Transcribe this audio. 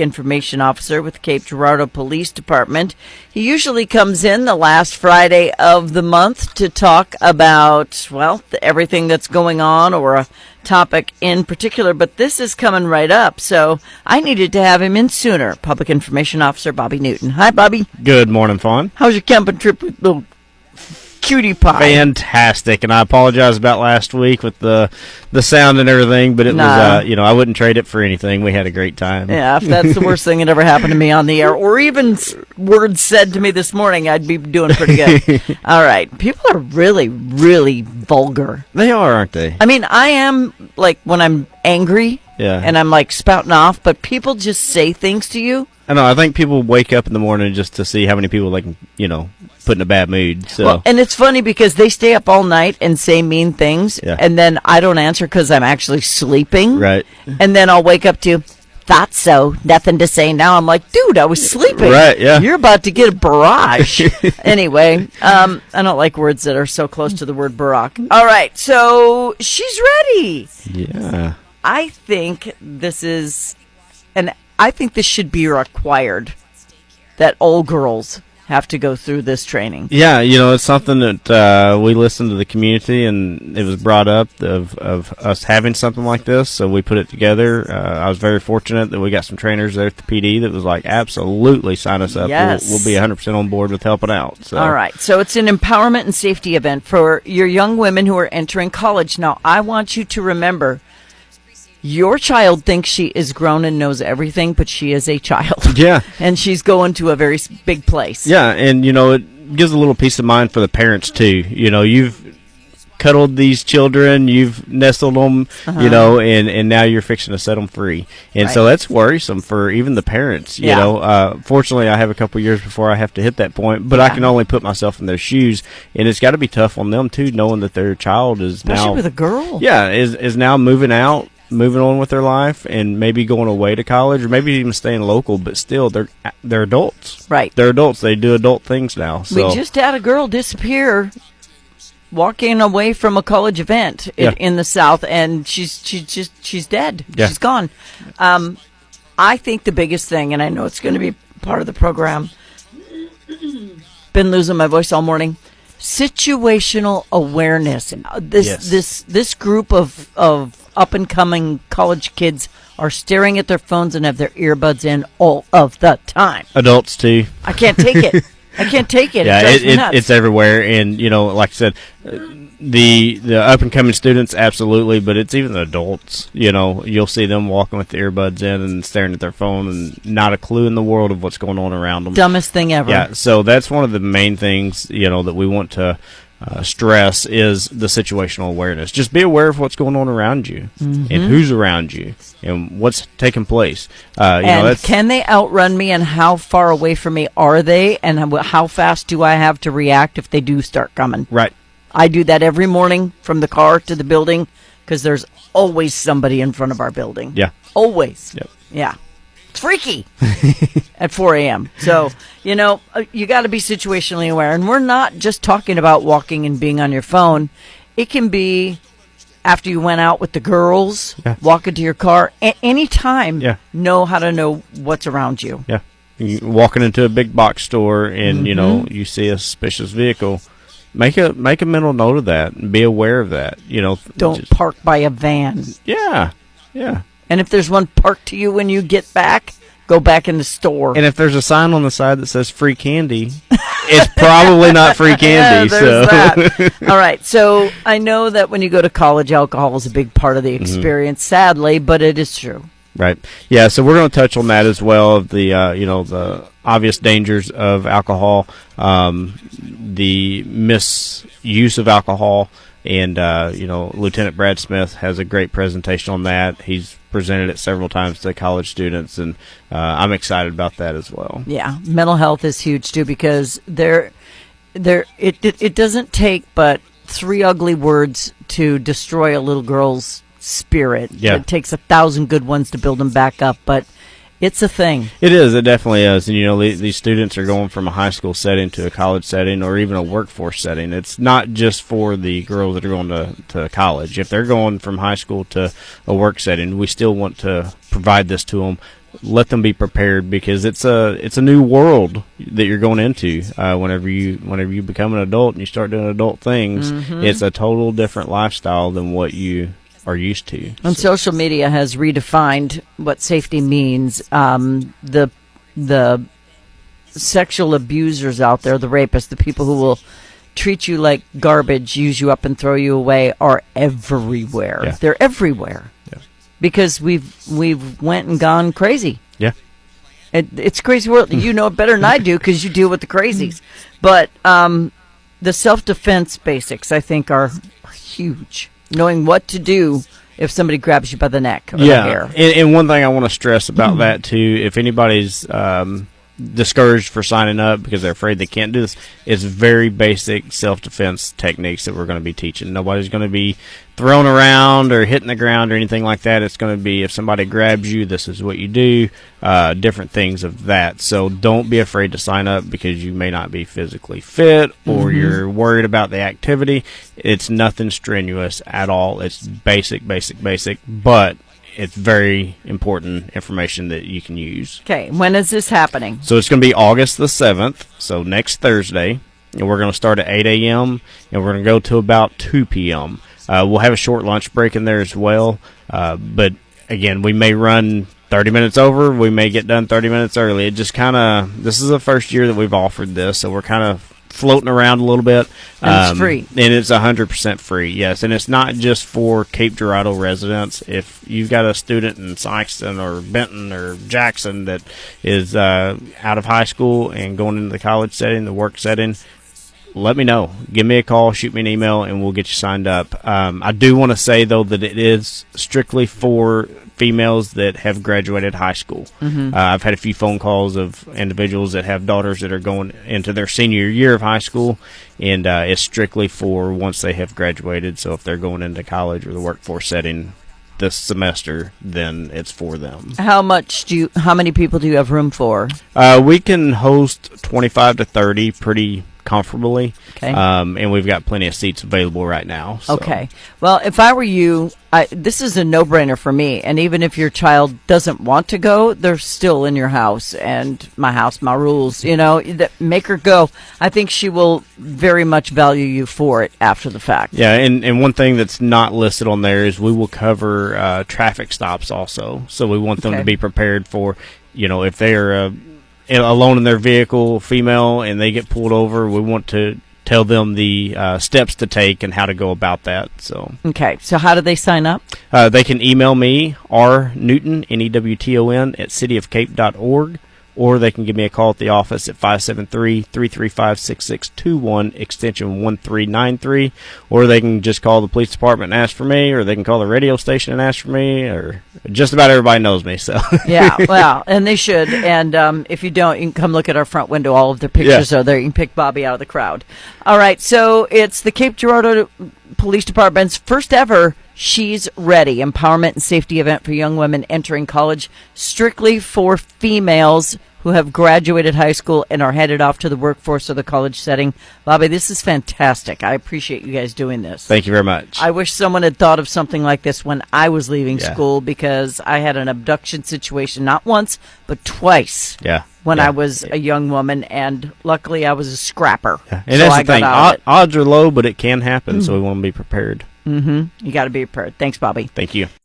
Information officer with Cape Girardeau Police Department. He usually comes in the last Friday of the month to talk about, well, everything that's going on or a topic in particular, but this is coming right up, so I needed to have him in sooner. Public Information Officer Bobby Newton. Hi, Bobby. Good morning, Fawn. How's your camping trip with little cutie pie? Fantastic, and I apologize about last week with the sound and everything, but it was, I wouldn't trade it for anything. We had a great time. Yeah, if that's the worst thing that ever happened to me on the air, or even words said to me this morning, I'd be doing pretty good. All right. People are really, really vulgar. They are, aren't they? I mean, I am, like, when I'm angry, and I'm, like, spouting off, but people just say things to you. I know. I think people wake up in the morning just to see how many people they can, put in a bad mood. So. Well, and it's funny because they stay up all night and say mean things, and then I don't answer because I'm actually sleeping. Right. And then I'll wake up to, thought so, nothing to say now. I'm like, dude, I was sleeping. Right, yeah. You're about to get a barrage. Anyway, I don't like words that are so close to the word Barack. All right, so she's ready. Yeah. I think this should be required that all girls have to go through this training. Yeah, it's something that we listened to the community, and it was brought up of us having something like this, so we put it together. I was very fortunate that we got some trainers there at the PD that was like, absolutely sign us up. Yes. We'll be 100% on board with helping out. So. All right, so it's an empowerment and safety event for your young women who are entering college. Now, I want you to remember, your child thinks she is grown and knows everything, but she is a child. Yeah. And she's going to a very big place. Yeah, and, it gives a little peace of mind for the parents, too. You've cuddled these children, you've nestled them, and now you're fixing to set them free. And so that's worrisome for even the parents, you know. Fortunately, I have a couple years before I have to hit that point, but I can only put myself in their shoes, and it's got to be tough on them, too, knowing that their child is Especially with a girl. Yeah, is now moving on with their life and maybe going away to college or maybe even staying local, but still they're adults. Right. They're adults. They do adult things now. So. We just had a girl disappear walking away from a college event in the South, and she's dead. Yeah. She's gone. I think the biggest thing, and I know it's going to be part of the program, been losing my voice all morning, situational awareness. This group of up-and-coming college kids are staring at their phones and have their earbuds in all of the time. Adults, too. I can't take it. I can't take it. Yeah, it drives me nuts. it's everywhere. And, like I said, the up-and-coming students, absolutely, but it's even the adults. You'll see them walking with the earbuds in and staring at their phone and not a clue in the world of what's going on around them. Dumbest thing ever. Yeah, so that's one of the main things, that we want to stress is the situational awareness. Just be aware of what's going on around you and who's around you and what's taking place. Can they outrun me, and how far away from me are they, and how fast do I have to react if they do start coming? Right. I do that every morning from the car to the building because there's always somebody in front of our building. Yeah. Always. Yep. Yeah. It's freaky at 4 a.m. So, you got to be situationally aware. And we're not just talking about walking and being on your phone. It can be after you went out with the girls, walking to your car, any time. Know how to know what's around you. Yeah. You're walking into a big box store and, you see a suspicious vehicle. Make a mental note of that and be aware of that. Don't park by a van. Yeah. Yeah. And if there's one parked to you when you get back, go back in the store. And if there's a sign on the side that says free candy, it's probably not free candy. There's that. All right. So I know that when you go to college, alcohol is a big part of the experience, sadly, but it is true. Right. Yeah. So we're going to touch on that as well. Of the the obvious dangers of alcohol, the misuse of alcohol. And, Lieutenant Brad Smith has a great presentation on that. He's presented it several times to college students, and I'm excited about that as well. Yeah, mental health is huge, too, because it doesn't take but 3 ugly words to destroy a little girl's spirit. Yeah. It takes 1,000 good ones to build them back up, but it's a thing. It is. It definitely is. And, these students are going from a high school setting to a college setting or even a workforce setting. It's not just for the girls that are going to college. If they're going from high school to a work setting, we still want to provide this to them let them be prepared, because it's a new world that you're going into whenever you become an adult and you start doing adult things. It's a total different lifestyle than what you are used to. And social media has redefined what safety means. The sexual abusers out there, the rapists, the people who will treat you like garbage, use you up and throw you away, are everywhere. Yeah. They're everywhere. Yeah. Because we've went and gone crazy. Yeah. It's a crazy world. You know it better than I do because you deal with the crazies. But the self-defense basics, I think, are huge. Knowing what to do if somebody grabs you by the neck or the hair. And one thing I want to stress about that, too, if anybody's discouraged for signing up because they're afraid they can't do this, it's very basic self-defense techniques that we're going to be teaching. Nobody's going to be thrown around or hitting the ground or anything like that. It's going to be, if somebody grabs you, this is what you do, different things of that. So don't be afraid to sign up because you may not be physically fit or you're worried about the activity. It's nothing strenuous at all. It's basic, but it's very important information that you can use. Okay, when is this happening? So it's going to be August the 7th, so next Thursday, and we're going to start at 8 a.m., and we're going to go to about 2 p.m. We'll have a short lunch break in there as well, but again, we may run 30 minutes over, we may get done 30 minutes early. It just kind of, this is the first year that we've offered this, so we're kind of floating around a little bit. And it's free. And it's 100% free, yes. And it's not just for Cape Girardeau residents. If you've got a student in Sykeston or Benton or Jackson that is out of high school and going into the college setting, the work setting, let me know. Give me a call, shoot me an email, and we'll get you signed up. I do want to say, though, that it is strictly for females that have graduated high school. I've had a few phone calls of individuals that have daughters that are going into their senior year of high school, and it's strictly for once they have graduated. So if they're going into college or the workforce setting this semester, then it's for them. How many people do you have room for? We can host 25 to 30 pretty comfortably. Okay. And we've got plenty of seats available right now. So. Okay. Well, if I were you, this is a no-brainer for me. And even if your child doesn't want to go, they're still in your house. And my house, my rules, make her go. I think she will very much value you for it after the fact. Yeah, and one thing that's not listed on there is we will cover traffic stops also. So we want them to be prepared for, if they are alone in their vehicle, female, and they get pulled over, we want to tell them the steps to take and how to go about that. So okay, so how do they sign up? They can email me, rnewton, Newton, at cityofcape.org, or they can give me a call at the office at 573-335-6621, extension 1393, or they can just call the police department and ask for me, or they can call the radio station and ask for me, or just about everybody knows me. So yeah, well, and they should. And if you don't, you can come look at our front window. All of their pictures are there. You can pick Bobby out of the crowd. All right, so it's the Cape Girardeau Police Department's first ever She's Ready empowerment and safety event for young women entering college, strictly for females who have graduated high school and are headed off to the workforce or the college setting. Bobby, this is fantastic. I appreciate you guys doing this. Thank you very much. I wish someone had thought of something like this when I was leaving school, because I had an abduction situation, not once, but twice. When I was a young woman, and luckily I was a scrapper. And so that's the thing. Odds are low, but it can happen, so we want to be prepared. You got to be prepared. Thanks, Bobby. Thank you.